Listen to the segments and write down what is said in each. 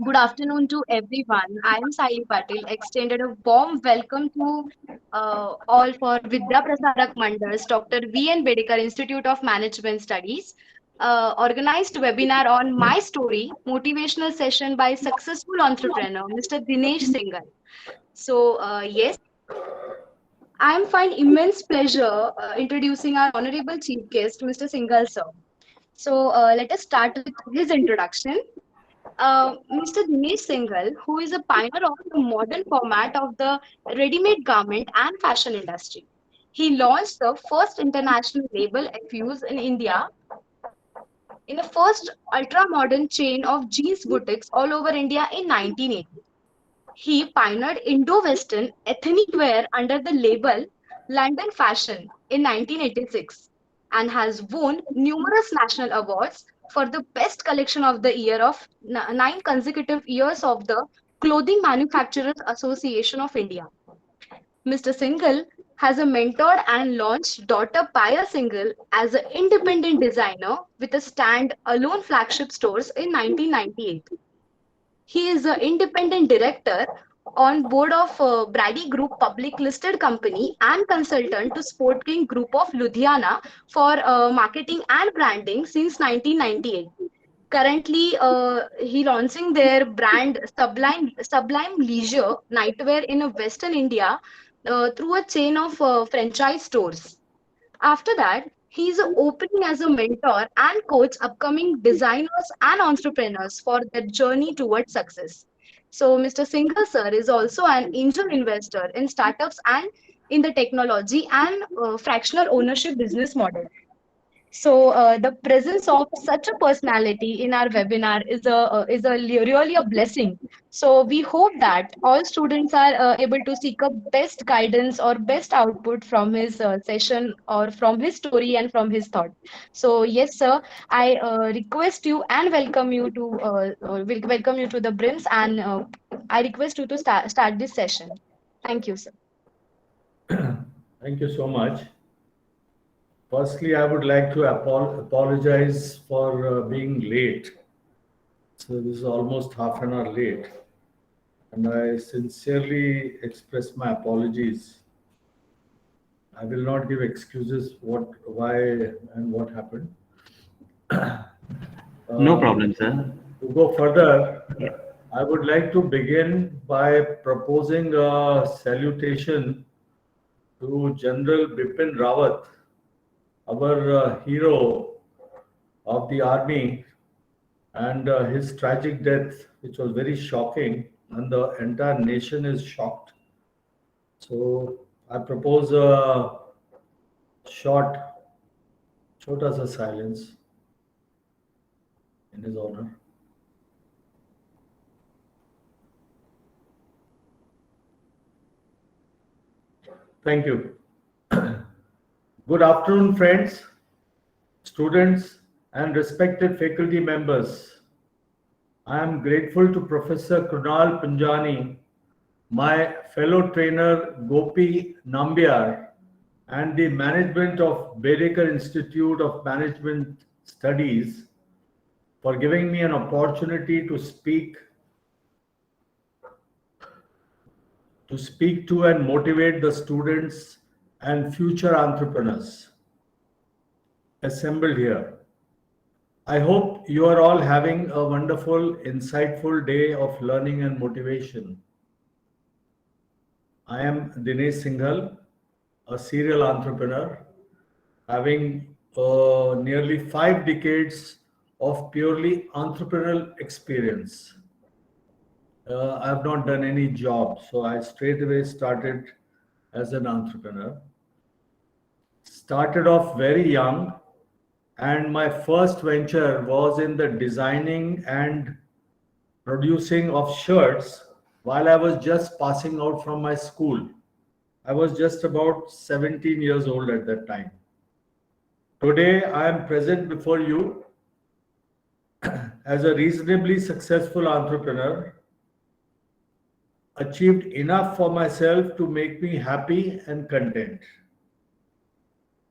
Good afternoon to everyone. I am Saili Patil. Extended a warm welcome to all for Vidya Prasarak Mandal's Dr. V. N. Bedekar Institute of Management Studies. Organized webinar on My Story, motivational session by successful entrepreneur Mr. Dinesh Singhal. Yes, I am find immense pleasure introducing our honorable chief guest, Mr. Singhal sir. Let us start with his introduction. Mr. Dinesh Singhal, who is a pioneer of the modern format of the ready-made garment and fashion industry. He launched the first international label Fuse in India in the first ultra-modern chain of jeans boutiques all over India in 1980. He pioneered Indo-Western ethnic wear under the label London Fashion in 1986 and has won numerous national awards for the best collection of the year of 9 consecutive years of the Clothing Manufacturers Association of India. Mr. Singhal has a mentored and launched daughter Paya Singhal as an independent designer with a stand-alone flagship stores in 1998. He is an independent director on board of Brady Group Public Listed Company and consultant to Sport King Group of Ludhiana for marketing and branding since 1998. Currently, he launching their brand Sublime Leisure Nightwear in Western India through a chain of franchise stores. After that, he is opening as a mentor and coach upcoming designers and entrepreneurs for their journey towards success. So, Mr. Singhal sir is also an angel investor in startups and in the technology and fractional ownership business model. The presence of such a personality in our webinar is really a blessing. So we hope that all students are able to seek a best guidance or best output from his session or from his story and from his thought. So yes, sir, I request you and welcome you to the brims, and I request you to start this session. Thank you, sir. Thank you so much. Firstly, I would like to apologize for being late. So this is almost half an hour late, and I sincerely express my apologies. I will not give excuses why, and what happened. No Uh, problem, sir. to go further, Yeah. I would like to begin by proposing a salutation to General Bipin Rawat, our hero of the army, and his tragic death, which was very shocking, and the entire nation is shocked. So I propose a short, chota sa silence in his honor. Thank you. Good afternoon, friends, students, and respected faculty members. I am grateful to Professor Krunal Punjani, my fellow trainer Gopi Nambiar, and the management of Bedekar Institute of Management Studies for giving me an opportunity to speak to and motivate the students and future entrepreneurs assembled here. I hope you are all having a wonderful, insightful day of learning and motivation. I am Dinesh Singhal, a serial entrepreneur, having nearly 5 decades of purely entrepreneurial experience. I have not done any job, so I straight away started as an entrepreneur. Started off very young, and my first venture was in the designing and producing of shirts while I was just passing out from my school. I was just about 17 years old at that time. Today, I am present before you as a reasonably successful entrepreneur, achieved enough for myself to make me happy and content.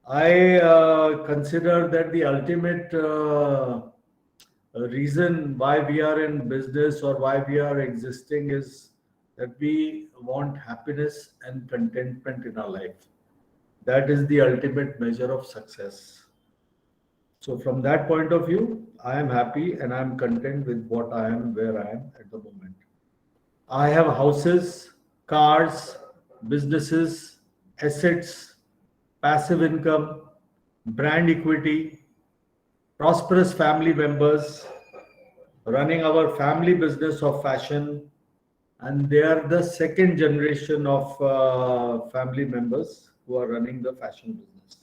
I consider that the ultimate reason why we are in business or why we are existing is that we want happiness and contentment in our life. That is the ultimate measure of success. So, from that point of view, I am happy and I am content with what I am, where I am at the moment. I have houses, cars, businesses, assets, passive income, brand equity, prosperous family members, running our family business of fashion, and they are the second generation of family members who are running the fashion business.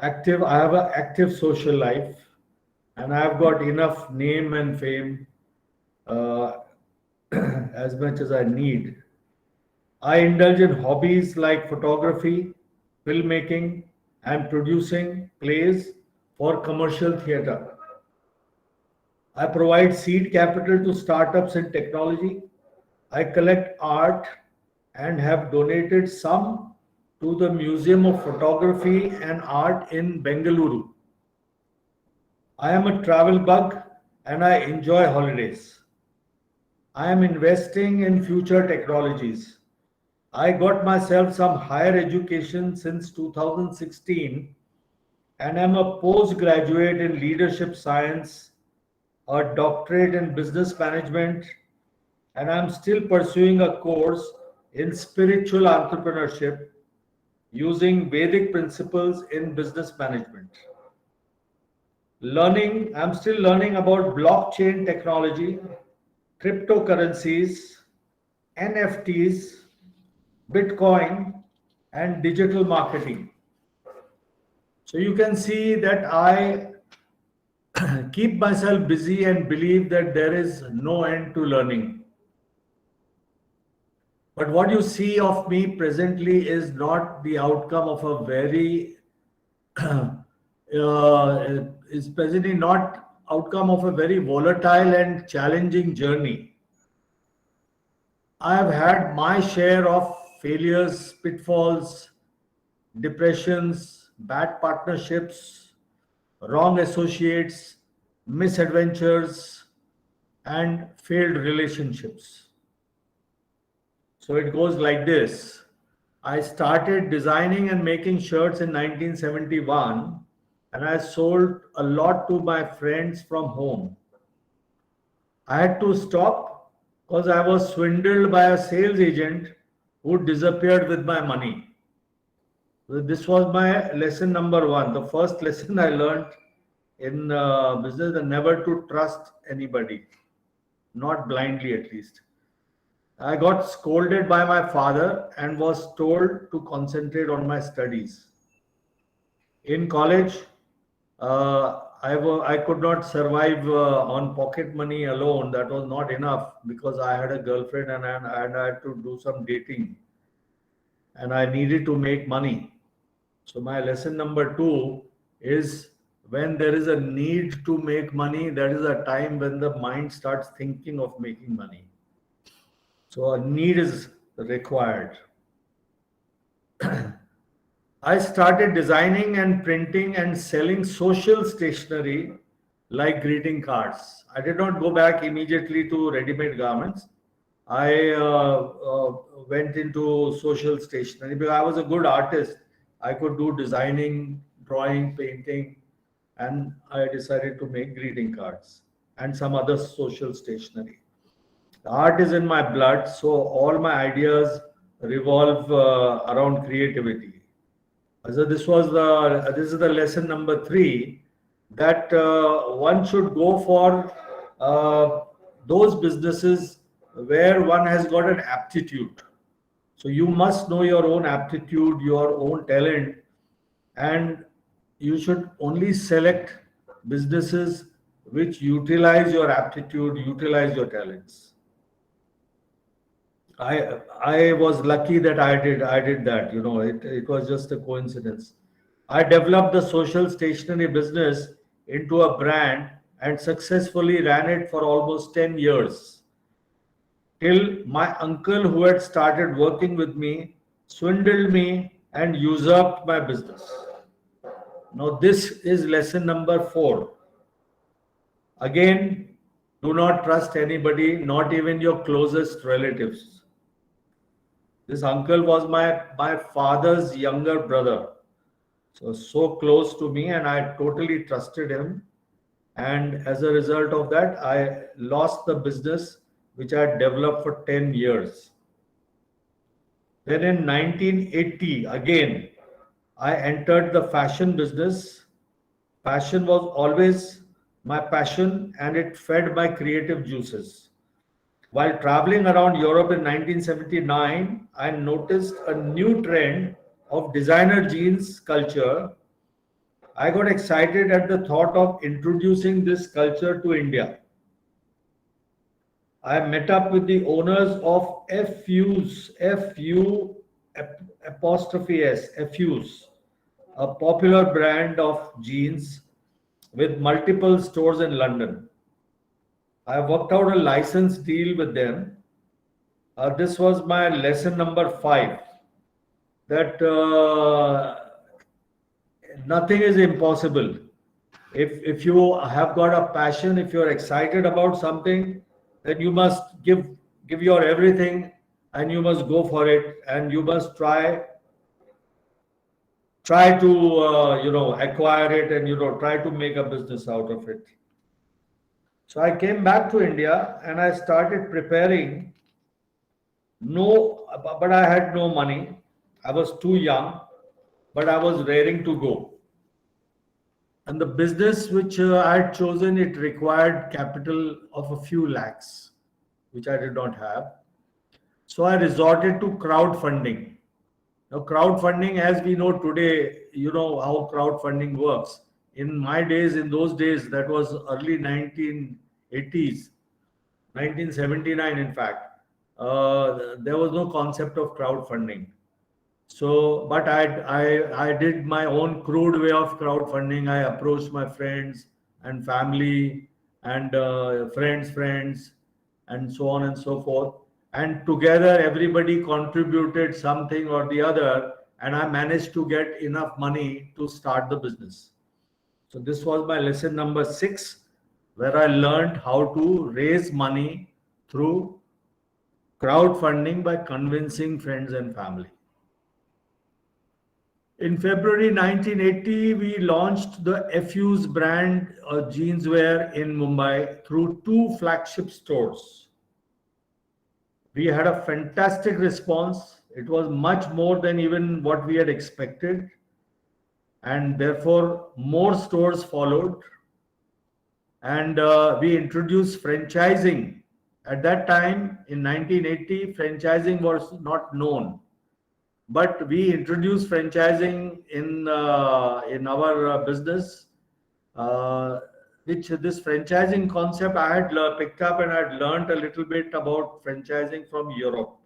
Active, I have an active social life, and I have got enough name and fame uh, as much as I need. I indulge in hobbies like photography, filmmaking, and producing plays for commercial theater. I provide seed capital to startups in technology. I collect art and have donated some to the Museum of Photography and Art in Bengaluru. I am a travel bug and I enjoy holidays. I am investing in future technologies. I got myself some higher education since 2016 and am a postgraduate in leadership science, a doctorate in business management, and I'm still pursuing a course in spiritual entrepreneurship using Vedic principles in business management. I'm still learning about blockchain technology, cryptocurrencies, NFTs, Bitcoin, and digital marketing. So you can see that I keep myself busy and believe that there is no end to learning. But what you see of me presently is not the outcome of a very is presently not outcome of a very volatile and challenging journey. I have had my share of failures, pitfalls, depressions, bad partnerships, wrong associates, misadventures, and failed relationships. So it goes like this. I started designing and making shirts in 1971 and I sold a lot to my friends from home. I had to stop because I was swindled by a sales agent who disappeared with my money. So this was my lesson number one. The first lesson I learned in business, that never to trust anybody, not blindly at least. I got scolded by my father and was told to concentrate on my studies. In college, I could not survive on pocket money alone. That was not enough because I had a girlfriend and I had to do some dating and I needed to make money. So, my lesson number two is when there is a need to make money, that is a time when the mind starts thinking of making money. So, a need is required. I started designing and printing and selling social stationery like greeting cards. I did not go back immediately to ready-made garments. I went into social stationery because I was a good artist. I could do designing, drawing, painting, and I decided to make greeting cards and some other social stationery. The art is in my blood, so all my ideas revolve around creativity. So this is the lesson number three, that one should go for those businesses where one has got an aptitude. So you must know your own aptitude, your own talent, and you should only select businesses which utilize your aptitude, utilize your talents. I was lucky that I did that. It was just a coincidence. I developed the social stationery business into a brand and successfully ran it for almost 10 years till my uncle who had started working with me swindled me and usurped my business. Now this is lesson number 4. Again, do not trust anybody, not even your closest relatives. This uncle was my father's younger brother. So close to me, and I totally trusted him. And as a result of that, I lost the business which I had developed for 10 years. Then in 1980, again, I entered the fashion business. Fashion was always my passion and it fed my creative juices. While traveling around Europe in 1979, I noticed a new trend of designer jeans culture. I got excited at the thought of introducing this culture to India. I met up with the owners of FU apostrophe S, FUs, a popular brand of jeans with multiple stores in London. I worked out a license deal with them. This was my lesson number 5, that nothing is impossible. If you have got a passion, if you're excited about something, then you must give your everything, and you must go for it, and you must try to acquire it, and try to make a business out of it. So I came back to India and I started preparing. No, but I had no money. I was too young, but I was raring to go. And the business which I had chosen, it required capital of a few lakhs, which I did not have. So I resorted to crowdfunding. Now, crowdfunding, as we know today, you know how crowdfunding works. In my days, in those days, that was early 1980s, 1979, in fact, there was no concept of crowdfunding. So, but I did my own crude way of crowdfunding. I approached my friends and family and friends, and so on and so forth. And together, everybody contributed something or the other, and I managed to get enough money to start the business. So this was my lesson number 6, where I learned how to raise money through crowdfunding by convincing friends and family. In February 1980, we launched the FU's brand jeanswear in Mumbai through 2 flagship stores. We had a fantastic response. It was much more than even what we had expected, and therefore more stores followed. And we introduced franchising. At that time, in 1980, franchising was not known. But we introduced franchising in our business, which this franchising concept I had picked up, and I had learned a little bit about franchising from Europe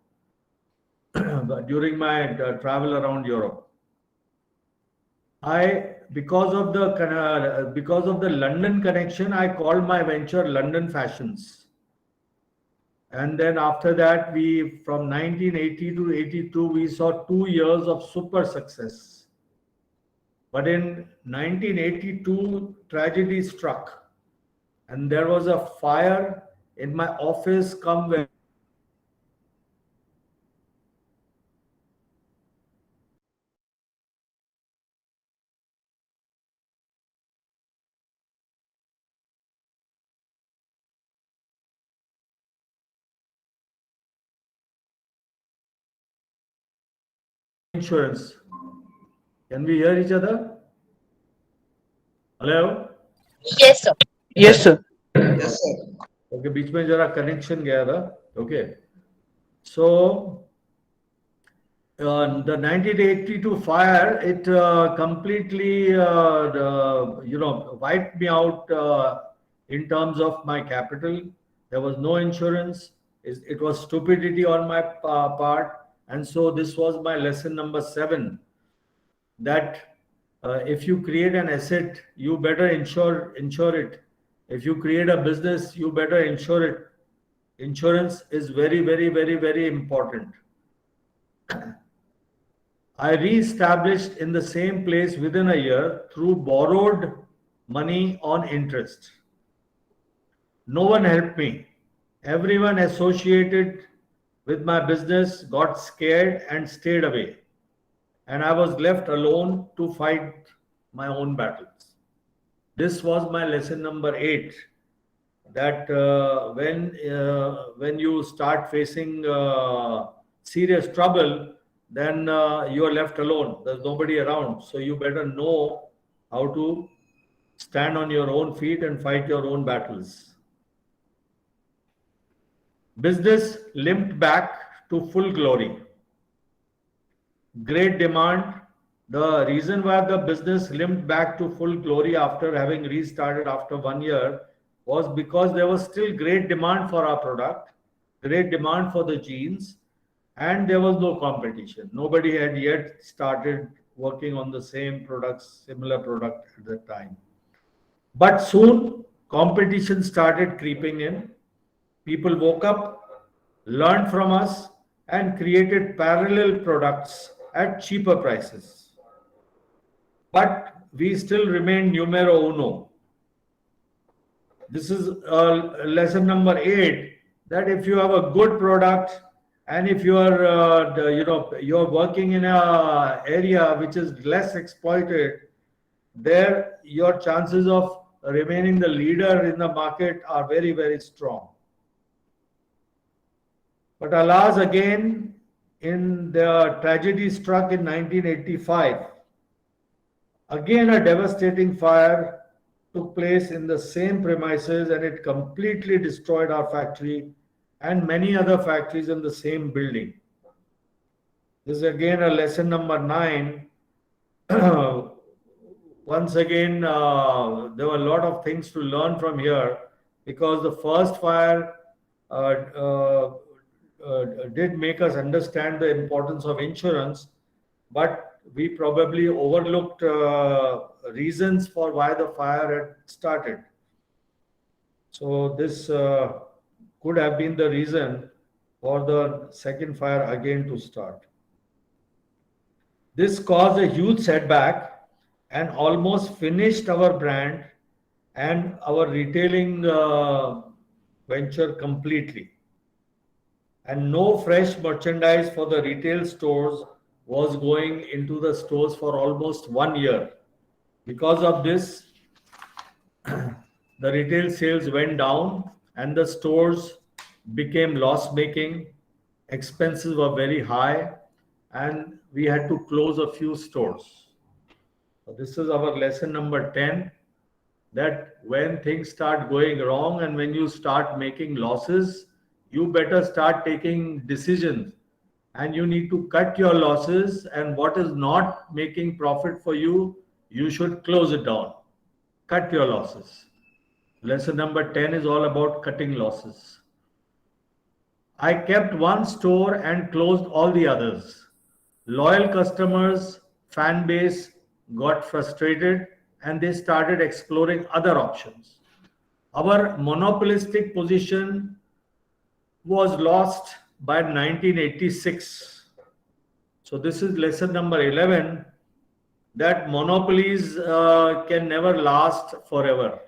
during my travel around Europe. Because of the London connection, I called my venture London Fashions. And then after that, from 1980 to 82, we saw 2 years of super success. But in 1982, tragedy struck, and there was a fire in my office where insurance. Can we hear each other? Hello? Yes, sir. Yes, sir. Yes, sir. Okay, बीच में जरा connection गया था. Okay. So the 1982 fire, it completely wiped me out in terms of my capital. There was no insurance. It was stupidity on my part. And so this was my lesson number 7, that if you create an asset, you better insure it. If you create a business, you better insure it. Insurance is very, very, very, very important. I re-established in the same place within a year through borrowed money on interest. No one helped me. Everyone associated with my business got scared and stayed away. And I was left alone to fight my own battles. This was my lesson number 8, that when you start facing serious trouble, then you are left alone. There's nobody around. So you better know how to stand on your own feet and fight your own battles. Business limped back to full glory. Great demand. The reason why the business limped back to full glory after having restarted after 1 year was because there was still great demand for our product, great demand for the jeans, and there was no competition. Nobody had yet started working on the same products, similar product at that time. But soon competition started creeping in. People woke up, learned from us, and created parallel products at cheaper prices. But we still remain numero uno. This is lesson number 8, that if you have a good product and if you are you're working in a area which is less exploited, there your chances of remaining the leader in the market are very, very strong. But alas, again, in the tragedy struck in 1985, again a devastating fire took place in the same premises, and it completely destroyed our factory and many other factories in the same building. This is again a lesson number 9. Once again, there were a lot of things to learn from here, because the first fire uh, uh, did make us understand the importance of insurance, but we probably overlooked reasons for why the fire had started. So this could have been the reason for the second fire again to start. This caused a huge setback and almost finished our brand and our retailing venture completely. And no fresh merchandise for the retail stores was going into the stores for almost 1 year. Because of this, the retail sales went down and the stores became loss making. Expenses were very high, and we had to close a few stores. So this is our lesson number 10, that when things start going wrong and when you start making losses, you better start taking decisions, and you need to cut your losses, and what is not making profit for you, you should close it down. Cut your losses. Lesson number 10 is all about cutting losses. I kept one store and closed all the others. Loyal customers, fan base got frustrated and they started exploring other options. Our monopolistic position was lost by 1986. So this is lesson number 11, that monopolies can never last forever.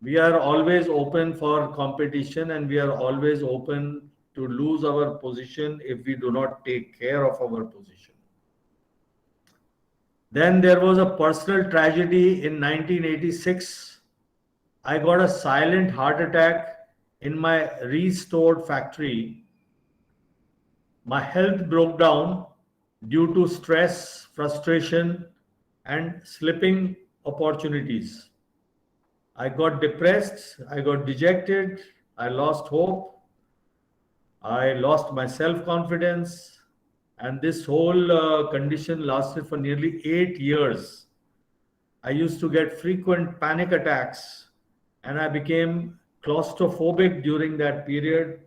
We are always open for competition, and we are always open to lose our position if we do not take care of our position. Then there was a personal tragedy in 1986. I got a silent heart attack in my restored factory. My health broke down due to stress, frustration, and slipping opportunities. I got depressed, I got dejected, I lost hope, I lost my self confidence, and this whole condition lasted for nearly 8 years. I used to get frequent panic attacks, and I became claustrophobic during that period.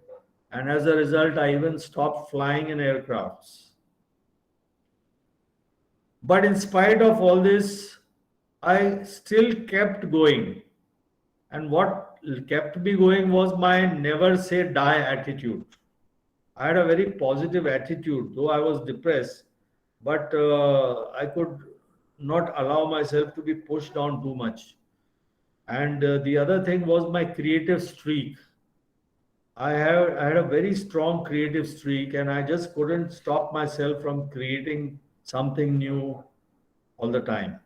And as a result, I even stopped flying in aircrafts. But in spite of all this, I still kept going. And what kept me going was my never say die attitude. I had a very positive attitude, though I was depressed, but I could not allow myself to be pushed down too much. And the other thing was my creative streak. I had a very strong creative streak, and I just couldn't stop myself from creating something new all the time.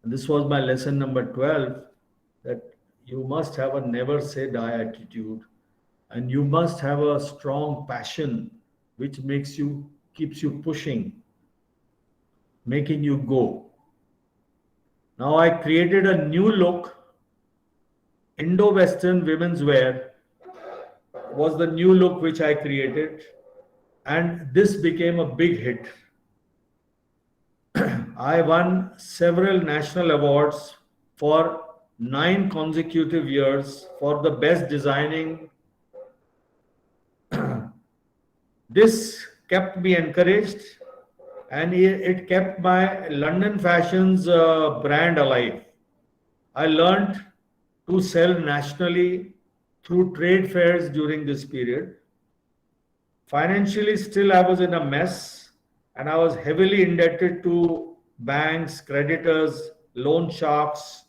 And this was my lesson number 12, that you must have a never say die attitude, and you must have a strong passion which keeps you pushing, making you go. Now I created a new look. Indo-Western women's wear was the new look which I created, and this became a big hit. I won several national awards for 9 consecutive years for the best designing. This kept me encouraged, and it kept my London Fashions brand alive. I learned to sell nationally through trade fairs during this period. Financially, still I was in a mess, and I was heavily indebted to banks, creditors, loan sharks,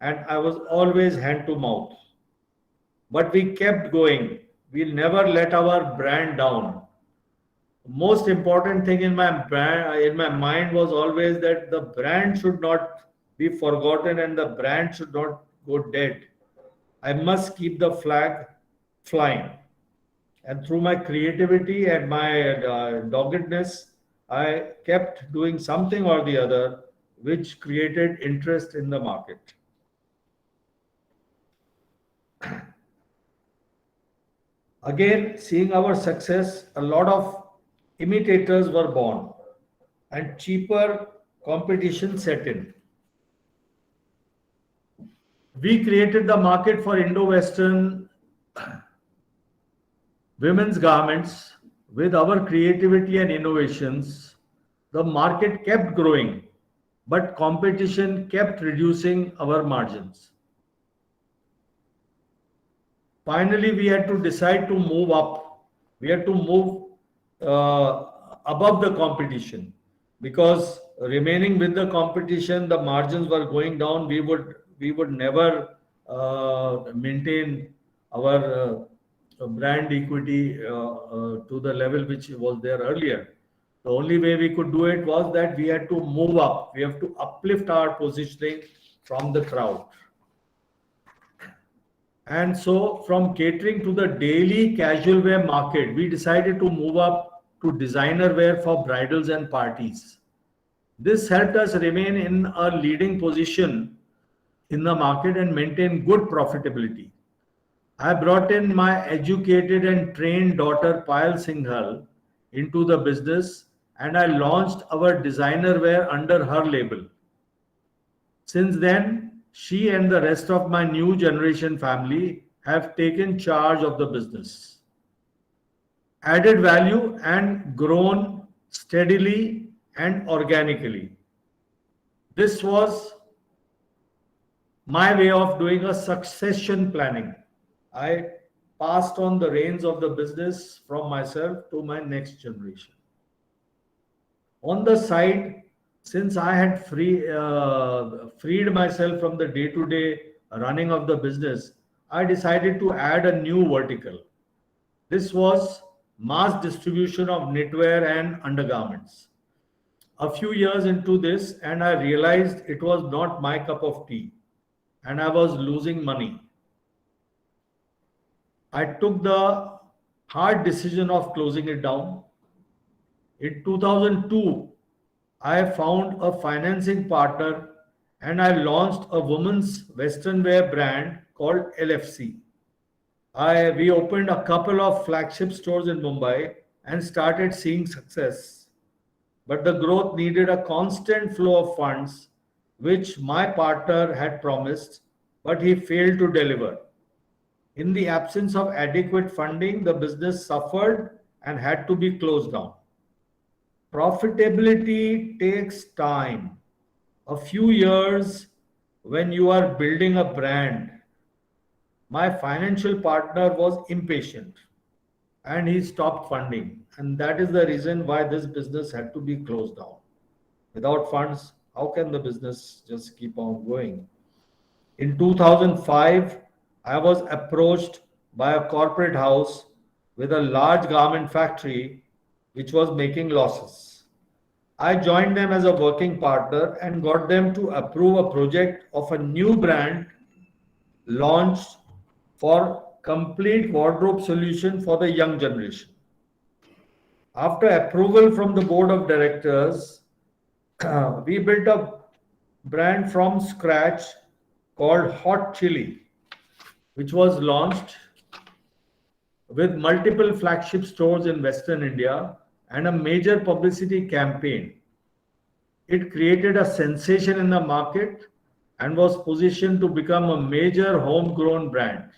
and I was always hand to mouth. But we kept going. We'll never let our brand down. Most important thing in my mind was always that the brand should not be forgotten and the brand should not go dead. I must keep the flag flying. And through my creativity and my doggedness, I kept doing something or the other which created interest in the market. Again, seeing our success, a lot of imitators were born and cheaper competition set in. We created the market for Indo-Western women's garments with our creativity and innovations. The market kept growing, but competition kept reducing our margins. Finally, we had to decide to move up. We had to move above the competition, because remaining with the competition, the margins were going down. We would never maintain our brand equity to the level which was there earlier. The only way we could do it was that we had to move up. We have to uplift our positioning from the crowd. And so, from catering to the daily casual wear market, we decided to move up to designer wear for bridals and parties. This helped us remain in a leading position in the market and maintain good profitability. I brought in my educated and trained daughter Payal Singhal into the business, and I launched our designer wear under her label. Since then, she and the rest of my new generation family have taken charge of the business, added value, and grown steadily and organically. This was my way of doing a succession planning. I passed on the reins of the business from myself to my next generation. On the side, since I had freed myself from the day-to-day running of the business, I decided to add a new vertical. This was mass distribution of knitwear and undergarments. A few years into this, and I realized it was not my cup of tea, and I was losing money. I took the hard decision of closing it down. In 2002, I found a financing partner and I launched a women's western wear brand called LFC. We opened a couple of flagship stores in Mumbai and started seeing success. But the growth needed a constant flow of funds, which my partner had promised, but he failed to deliver. In the absence of adequate funding, the business suffered and had to be closed down. Profitability takes time. A few years when you are building a brand. My financial partner was impatient and he stopped funding. And that is the reason why this business had to be closed down. Without funds, how can the business just keep on going? In 2005, I was approached by a corporate house with a large garment factory which was making losses. I joined them as a working partner and got them to approve a project of a new brand launched for complete wardrobe solution for the young generation. After approval from the board of directors, we built a brand from scratch called Hot Chili, which was launched with multiple flagship stores in Western India and a major publicity campaign. It created a sensation in the market and was positioned to become a major homegrown brand.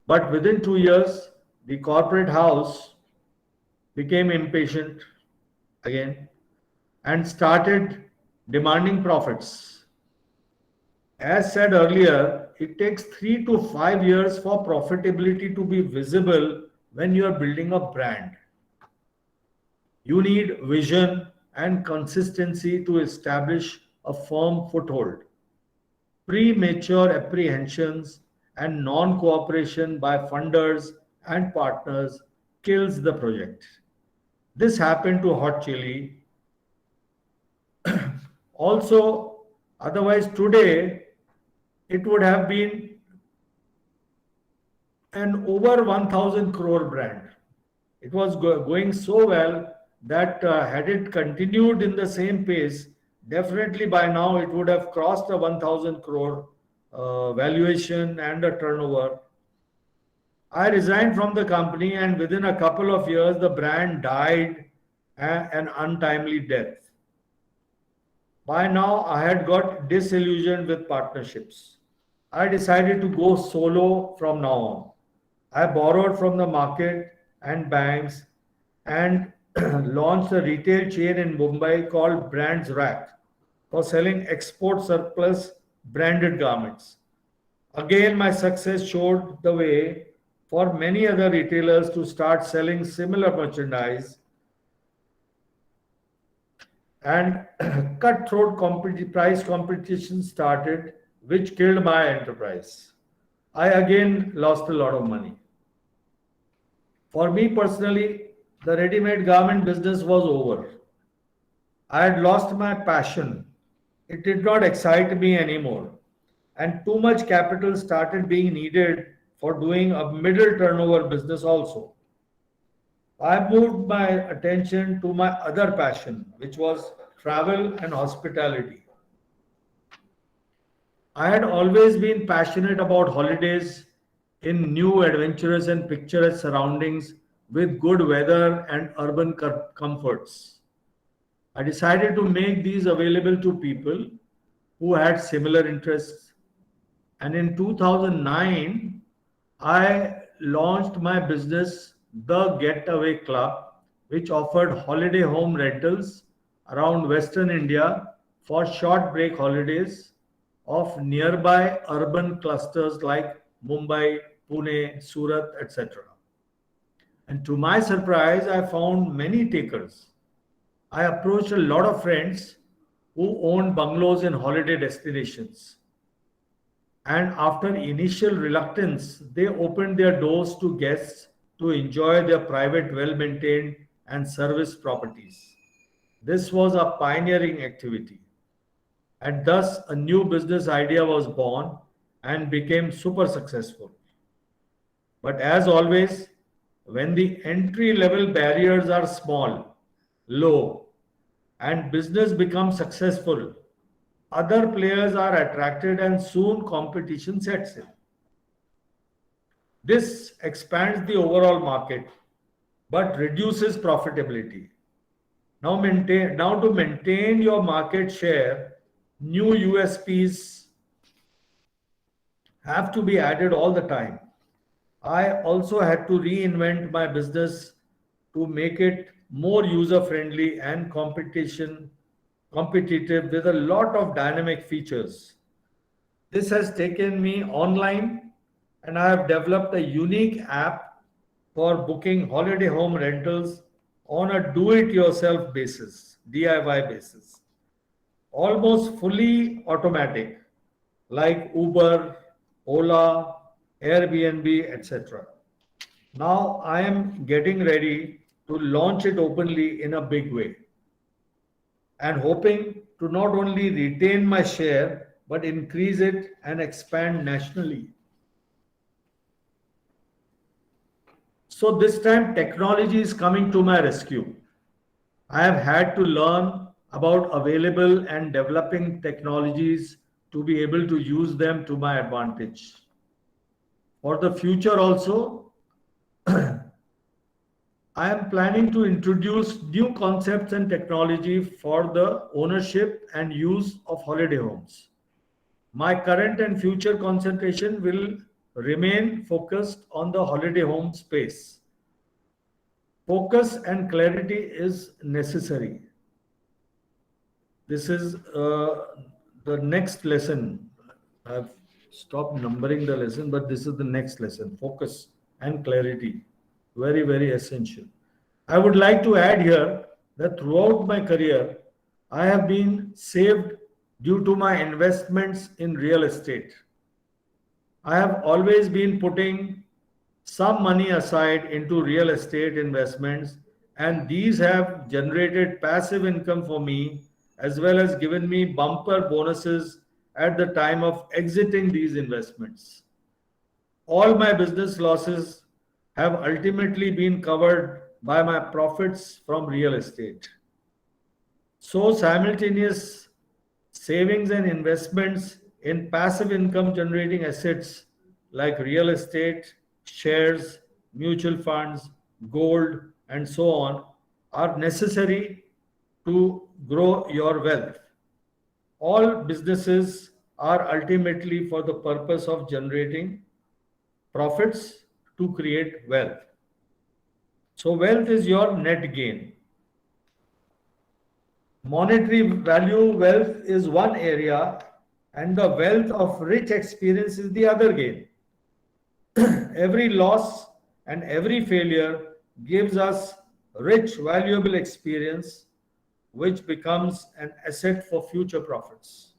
But within 2 years, the corporate house became impatient again and started demanding profits. As said earlier, it takes 3 to 5 years for profitability to be visible when you are building a brand. You need vision and consistency to establish a firm foothold. Premature apprehensions and non cooperation by funders and partners kills the project. This happened to Hot Chili. Also, otherwise, today it would have been an over 1000 crore brand. It was going so well that had it continued in the same pace, definitely by now it would have crossed a 1000 crore valuation and a turnover. I resigned from the company, and within a couple of years, the brand died an untimely death. By now, I had got disillusioned with partnerships. I decided to go solo from now on. I borrowed from the market and banks and launched a retail chain in Mumbai called Brands Rack for selling export surplus branded garments. Again, my success showed the way for many other retailers to start selling similar merchandise, and cutthroat price competition started, which killed my enterprise. I again lost a lot of money. For me personally, the ready made garment business was over. I had lost my passion. It did not excite me anymore. And too much capital started being needed for doing a middle turnover business also. I moved my attention to my other passion, which was travel and hospitality. I had always been passionate about holidays in new, adventurous, and picturesque surroundings with good weather and urban comforts. I decided to make these available to people who had similar interests. And in 2009, I launched my business, The Getaway Club, which offered holiday home rentals around Western India for short break holidays of nearby urban clusters like Mumbai, Pune, Surat, etc. And to my surprise, I found many takers. I approached a lot of friends who owned bungalows in holiday destinations. And after initial reluctance, they opened their doors to guests to enjoy their private, well maintained, and serviced properties. This was a pioneering activity. And thus, a new business idea was born and became super successful. But as always, when the entry level barriers are small, low, and business becomes successful, other players are attracted and soon competition sets in. This expands the overall market but reduces profitability. Now to maintain your market share, new USPs have to be added all the time. I also had to reinvent my business to make it more user friendly and competitive with a lot of dynamic features. This has taken me online, and I have developed a unique app for booking holiday home rentals on a do it yourself basis, DIY basis, almost fully automatic, like Uber, Ola, Airbnb, etc. Now I am getting ready to launch it openly in a big way and hoping to not only retain my share but increase it and expand nationally. So this time technology is coming to my rescue. I have had to learn about available and developing technologies to be able to use them to my advantage. For the future also, I am planning to introduce new concepts and technology for the ownership and use of holiday homes. My current and future concentration will remain focused on the holiday home space. Focus and clarity is necessary. This is the next lesson. I've stopped numbering the lesson, but this is the next lesson. Focus and clarity. Very, very essential. I would like to add here that throughout my career, I have been saved due to my investments in real estate. I have always been putting some money aside into real estate investments, and these have generated passive income for me as well as given me bumper bonuses at the time of exiting these investments. All my business losses have ultimately been covered by my profits from real estate. So, simultaneous savings and investments in passive income generating assets like real estate, shares, mutual funds, gold, and so on are necessary to grow your wealth. All businesses are ultimately for the purpose of generating profits to create wealth. So, wealth is your net gain. Monetary value wealth is one area, and the wealth of rich experience is the other gain. Every loss and every failure gives us rich, valuable experience, which becomes an asset for future profits.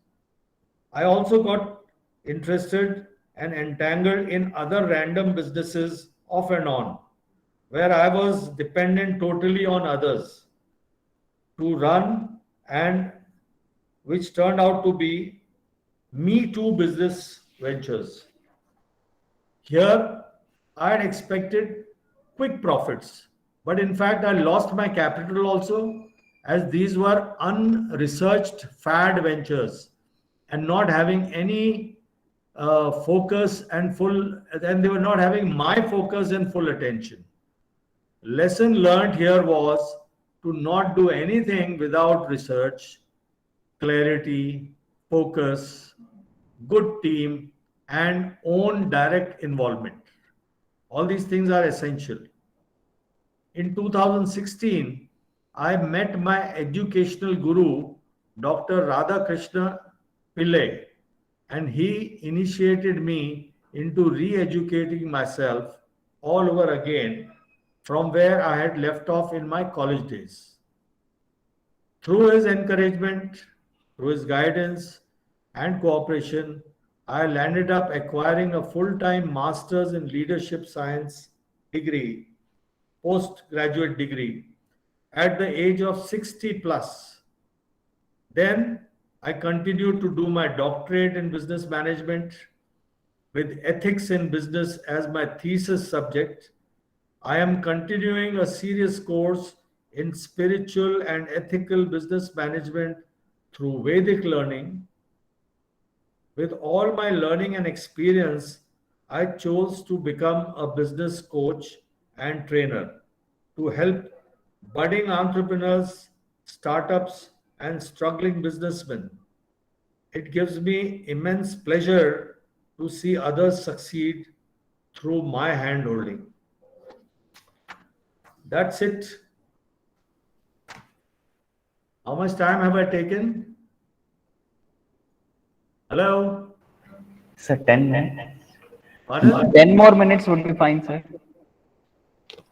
I also got interested and entangled in other random businesses off and on, where I was dependent totally on others to run, and which turned out to be Me Too business ventures. Here, I had expected quick profits, but in fact, I lost my capital also, as these were unresearched fad ventures and not having any focus and and they were not having my focus and full attention. Lesson learned here was to not do anything without research, clarity, focus, good team, and own direct involvement. All these things are essential. In 2016, I met my educational guru, Dr. Radhakrishna Pillai, and he initiated me into re educating myself all over again from where I had left off in my college days. Through his encouragement, through his guidance and cooperation, I landed up acquiring a full time master's in leadership science degree, postgraduate degree, at the age of 60 plus. Then I continued to do my doctorate in business management with ethics in business as my thesis subject. I am continuing a serious course in spiritual and ethical business management through Vedic learning. With all my learning and experience, I chose to become a business coach and trainer to help budding entrepreneurs, startups, and struggling businessmen. It gives me immense pleasure to see others succeed through my handholding. That's it. How much time have I taken? Hello? Sir, 10 minutes. Pardon? 10 more minutes would be fine, sir.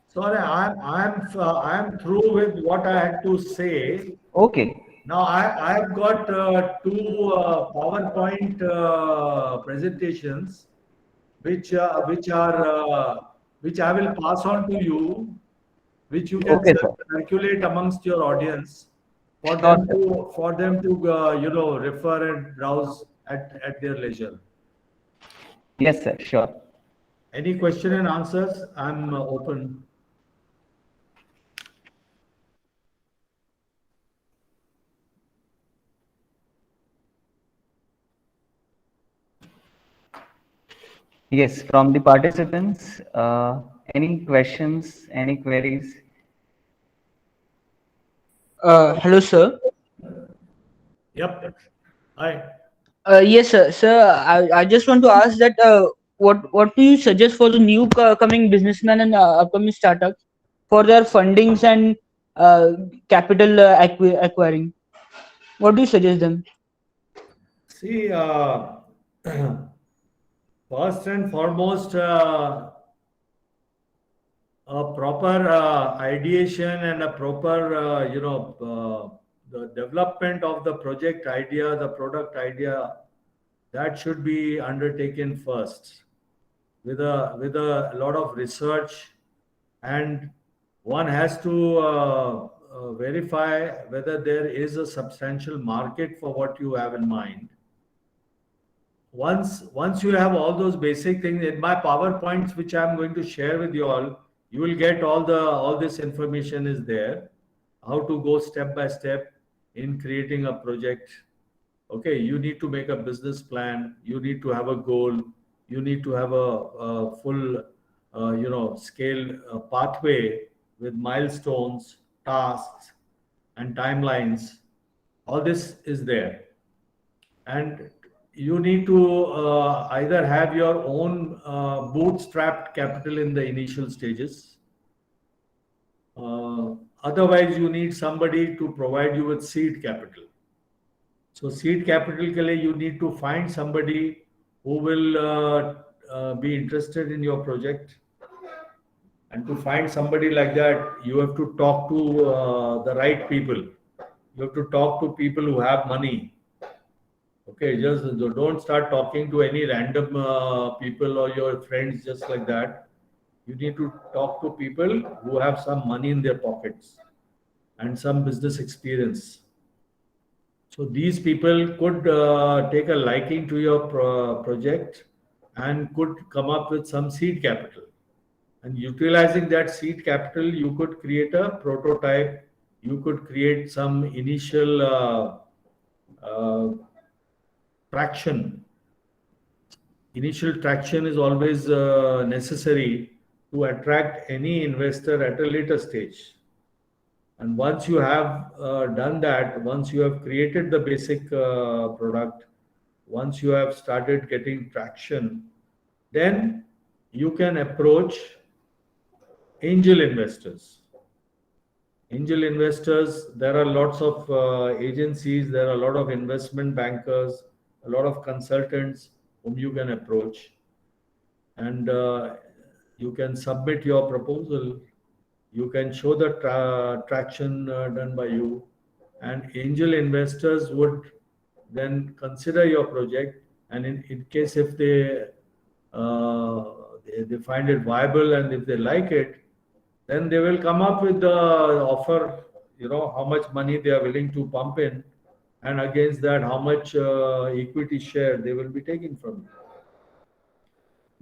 Sorry, I'm through with what I had to say. Okay. Now I've got two PowerPoint presentations which I will pass on to you, which you can Okay, sir. circulate amongst your audience Sure, sir. for them to refer and browse at their leisure. Yes, sir. Sure. Any question and answers? I'm open. Yes, from the participants, any questions, any queries? Hello, sir. Yep. Hi. Yes, sir. Sir, I just want to ask that what do you suggest for the new coming businessmen and upcoming startups for their fundings and capital acquiring? What do you suggest them? See, first and foremost, a proper ideation and a proper, the development of the project idea, the product idea, that should be undertaken first with a lot of research, and one has to verify whether there is a substantial market for what you have in mind. Once you have all those basic things in my PowerPoints, which I'm going to share with you all, you will get all this information is there, how to go step by step in creating a project. Okay, you need to make a business plan, you need to have a goal, you need to have a full scale pathway with milestones, tasks, and timelines. All this is there, and you need to either have your own bootstrapped capital in the initial stages. Otherwise, you need somebody to provide you with seed capital. So seed capital के लिए you need to find somebody who will be interested in your project. And to find somebody like that, you have to talk to the right people. You have to talk to people who have money. Okay, just don't start talking to any random people or your friends just like that. You need to talk to people who have some money in their pockets and some business experience. So these people could take a liking to your project and could come up with some seed capital. And utilizing that seed capital, you could create a prototype. You could create some initial traction. Initial traction is always necessary to attract any investor at a later stage. And once you have done that, once you have created the basic product, once you have started getting traction, then you can approach angel investors. Angel investors, there are lots of agencies, there are a lot of investment bankers, a lot of consultants whom you can approach. And you can submit your proposal, you can show the traction done by you, and angel investors would then consider your project. And in case if they find it viable and if they like it, then they will come up with the offer, how much money they are willing to pump in, and against that, how much equity share they will be taking from you.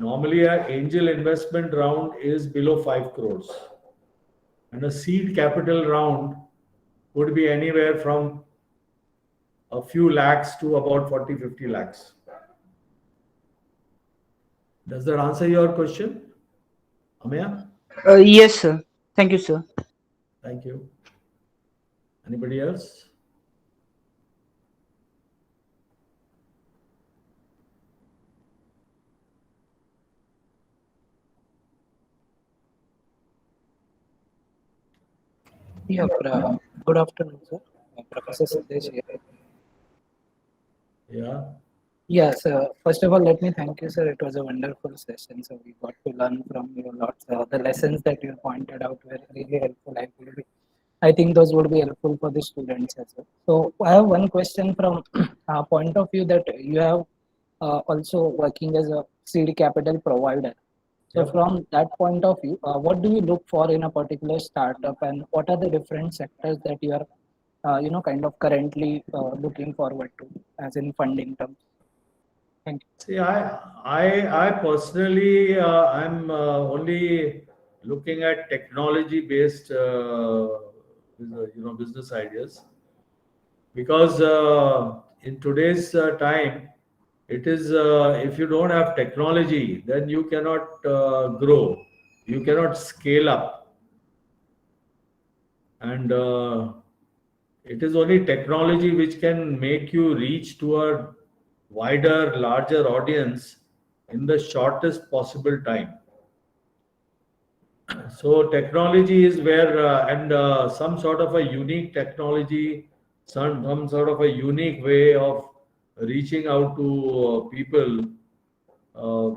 Normally, an angel investment round is below 5 crores. And a seed capital round would be anywhere from a few lakhs to about 40, 50 lakhs. Does that answer your question, Amaya? Yes, sir. Thank you, sir. Thank you. Anybody else? Yeah, good afternoon, sir. Professor Siddesh here. Yeah. Yes, first of all, let me thank you, sir. It was a wonderful session. So we got to learn from you lots. The lessons that you pointed out were really helpful. I will be I think those would be helpful for the students as well. So I have one question from a point of view that you have also working as a seed capital provider. So Yep. from that point of view, what do you look for in a particular startup, and what are the different sectors that you are, kind of currently looking forward to, as in funding terms? Thank you. See, I personally, I'm only looking at technology-based, business ideas, because in today's time, it is if you don't have technology, then you cannot grow, you cannot scale up, and it is only technology which can make you reach to a wider, larger audience in the shortest possible time. So technology is where, and some sort of a unique technology, some sort of a unique way of reaching out to people. Uh,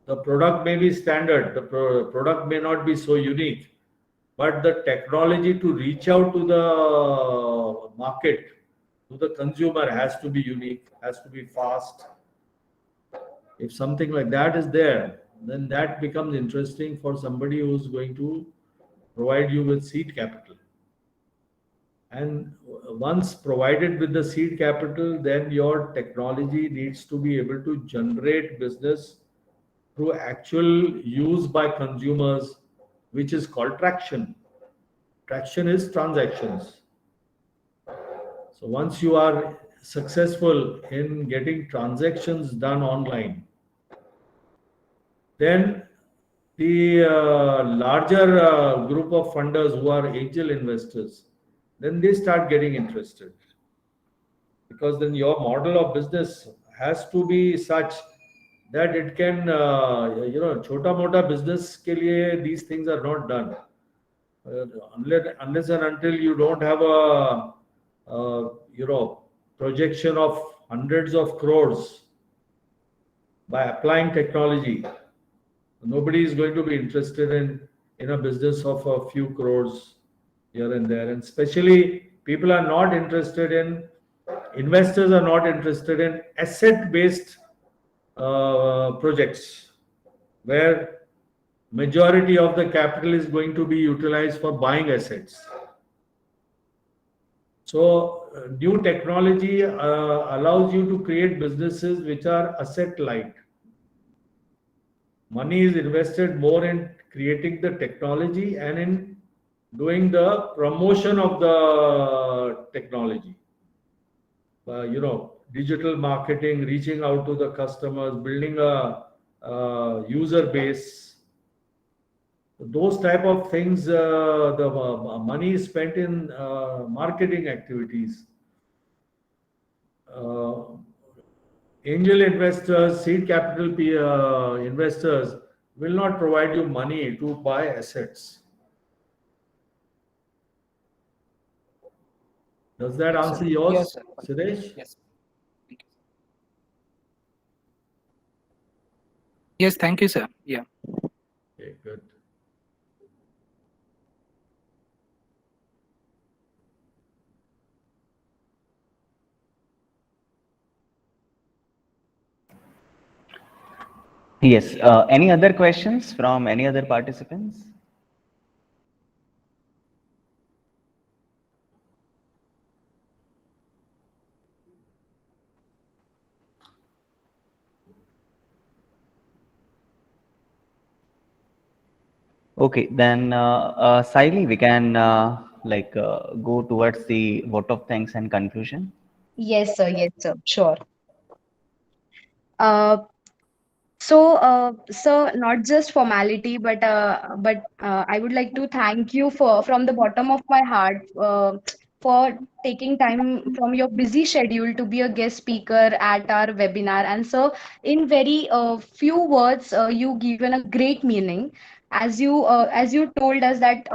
the product may be standard, the product may not be so unique, but the technology to reach out to the market, to the consumer, has to be unique, has to be fast. If something like that is there, then that becomes interesting for somebody who's going to provide you with seed capital. And once provided with the seed capital, then your technology needs to be able to generate business through actual use by consumers, which is called traction. Traction is transactions. So once you are successful in getting transactions done online, then the larger group of funders who are angel investors, then they start getting interested, because then your model of business has to be such that it can, chota mota business ke liye these things are not done. Unless and until you don't have a, projection of hundreds of crores by applying technology, nobody is going to be interested in a business of a few crores here and there. And especially, people are not interested in, investors are not interested in asset based projects, where majority of the capital is going to be utilized for buying assets. So new technology allows you to create businesses which are asset light. Money is invested more in creating the technology and in doing the promotion of the technology. Digital marketing, reaching out to the customers, building a user base. Those type of things, the money is spent in marketing activities. Angel investors, seed capital investors will not provide you money to buy assets. Does that Yes, answer sir. yours, Yes, sir. Suresh? Yes. Thank you. Yes, thank you, sir. Yeah. Okay, good. Yes. Any other questions from any other participants? Okay, then Saili, we can go towards the vote of thanks and conclusion. Yes, sir. Yes, sir. Sure. Uh, So, not just formality, but I would like to thank you for from the bottom of my heart for taking time from your busy schedule to be a guest speaker at our webinar. And so, in very few words, you given a great meaning, as you told us that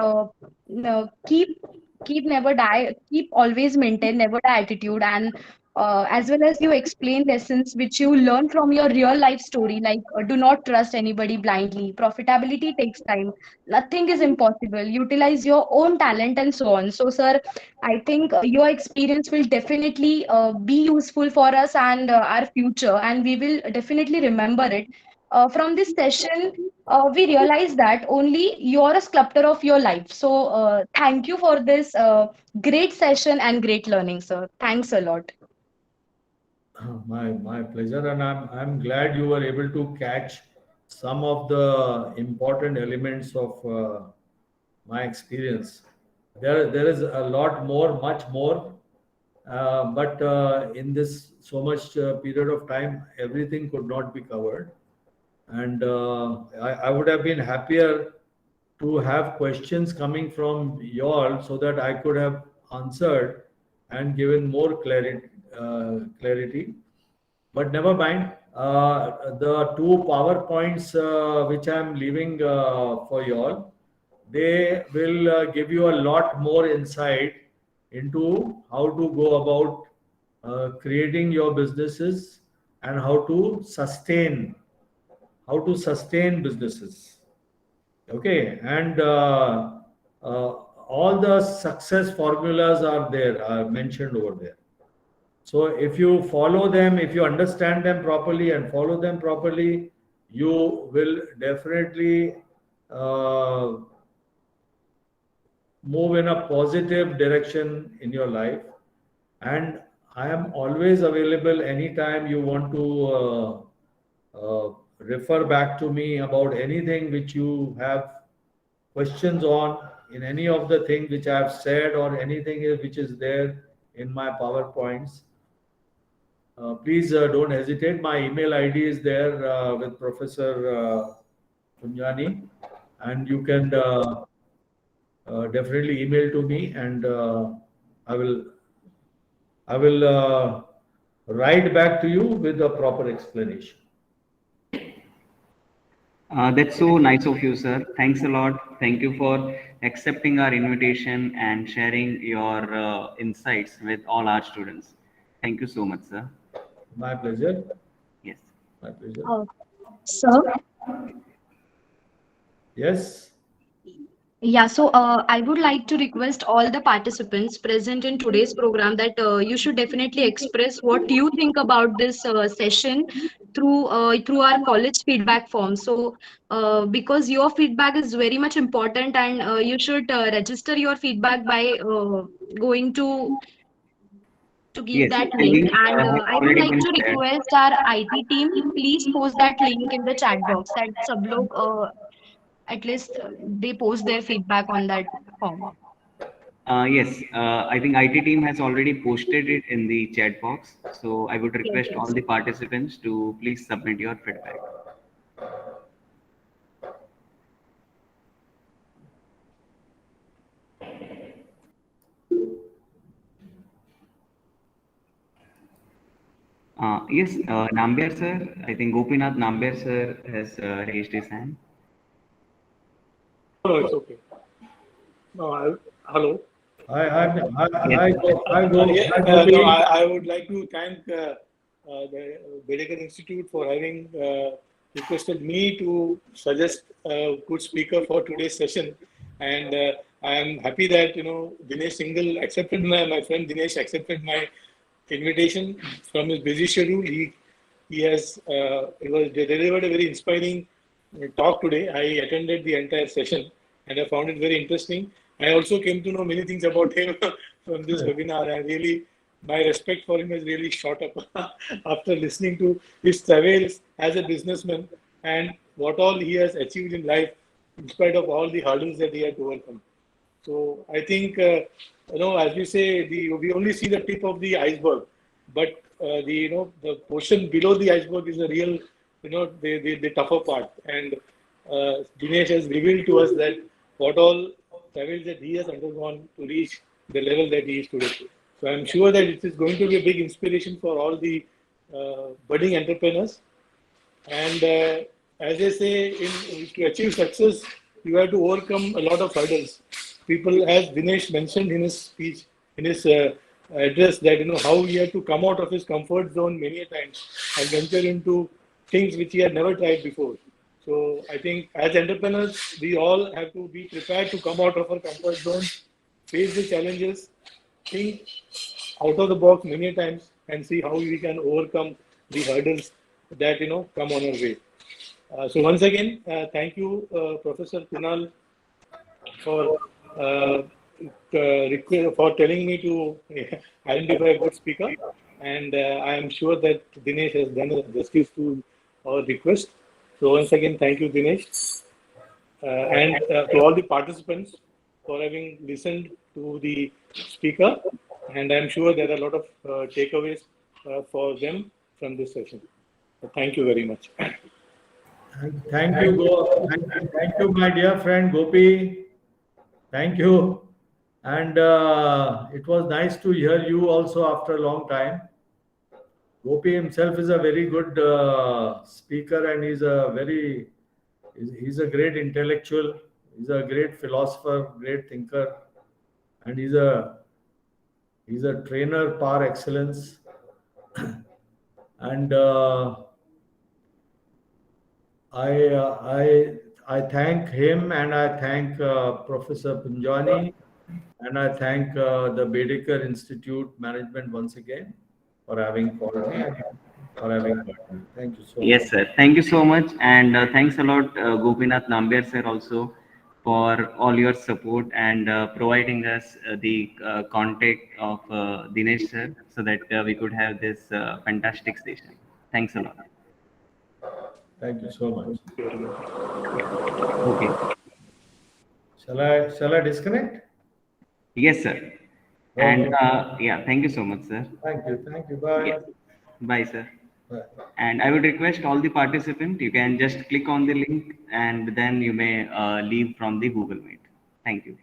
keep keep always maintain never die attitude, and as well as you explain lessons which you learn from your real life story, like do not trust anybody blindly. Profitability takes time. Nothing is impossible. Utilize your own talent and so on. So, sir, I think your experience will definitely be useful for us and our future, and we will definitely remember it. From this session, we realize that only you're a sculptor of your life. So, thank you for this great session and great learning, sir. Thanks a lot. My pleasure, and I'm glad you were able to catch some of the important elements of my experience. There is a lot more, much more, but in this so much period of time, everything could not be covered, and I would have been happier to have questions coming from you all so that I could have answered and given more clarity. But never mind. The two PowerPoints which I'm leaving for you all, they will give you a lot more insight into how to go about creating your businesses and how to sustain businesses. Okay, and all the success formulas are mentioned over there. So if you follow them, if you understand them properly and follow them properly, you will definitely uh, move in a positive direction in your life. And I am always available anytime you want to refer back to me about anything which you have questions on, in any of the things which I have said or anything which is there in my PowerPoints. Please don't hesitate. My email ID is there with Professor Punjani, and you can definitely email to me, and I will write back to you with a proper explanation. That's so nice of you, sir. Thanks a lot. Thank you for accepting our invitation and sharing your insights with all our students. Thank you so much, sir. My pleasure. Yes. My pleasure. Sir? Yes. Yeah, so I would like to request all the participants present in today's program that you should definitely express what you think about this session through our college feedback form. So because your feedback is very much important, and you should register your feedback by going to give Yes, that the link. link And has I would already like been to shared. request our IT team, please post that link in the chat box that Sablog at least they post their feedback on that form. Yes, I think IT team has already posted it in the chat box. So I would Yes, request all yes. the participants to please submit your feedback. Yes, Nambiar sir, I think Gopinath Nambiar sir has raised his hand. No, it's okay. No, hello. I Yeah, go, no, Gopi. I would like to thank the Bedekar Institute for having requested me to suggest a good speaker for today's session. And I am happy that, Dinesh Singhal accepted my friend Dinesh accepted my invitation from his busy schedule. He has delivered a very inspiring talk today. I attended the entire session and I found it very interesting. I also came to know many things about him from this webinar. I really, my respect for him has really shot up after listening to his travels as a businessman and what all he has achieved in life in spite of all the hurdles that he had to overcome. So I think, as we say, we only see the tip of the iceberg, but the portion below the iceberg is the real, the tougher part. And Dinesh has revealed to us that what all travels that he has undergone to reach the level that he is today. So I'm sure that it is going to be a big inspiration for all the budding entrepreneurs. And as they say, to achieve success, you have to overcome a lot of hurdles. people, as Dinesh mentioned in his speech, in his address, that how he had to come out of his comfort zone many a times and venture into things which he had never tried before. So I think as entrepreneurs, we all have to be prepared to come out of our comfort zone, face the challenges, think out of the box many a times, and see how we can overcome the hurdles that come on our way. So once again, thank you, Professor Kunal, for for telling me to identify a good speaker, and I am sure that Dinesh has done justice to our request. So once again, thank you, Dinesh, and to all the participants for having listened to the speaker, and I am sure there are a lot of takeaways for them from this session. So thank you very much. Thank you, thank you, my dear friend Gopi. Thank you. And it was nice to hear you also after a long time. Gopi himself is a very good speaker, and he's a great intellectual. He's a great philosopher, great thinker, and he's a trainer par excellence. And I thank him, and I thank Professor Punjani, and I thank the Bedekar Institute management once again for having called me and for having heard me. Thank you so much. Yes, sir. Thank you so much. And thanks a lot, Gopinath Nambiar, sir, also for all your support and providing us the contact of Dinesh, sir, so that we could have this fantastic session. Thanks a lot. Thank you so much. Okay. Shall I disconnect? Yes, sir. And yeah, thank you so much, sir. Thank you. Bye. Yes. Bye, sir. Bye. And I would request all the participants, you can just click on the link and then you may leave from the Google Meet. Thank you.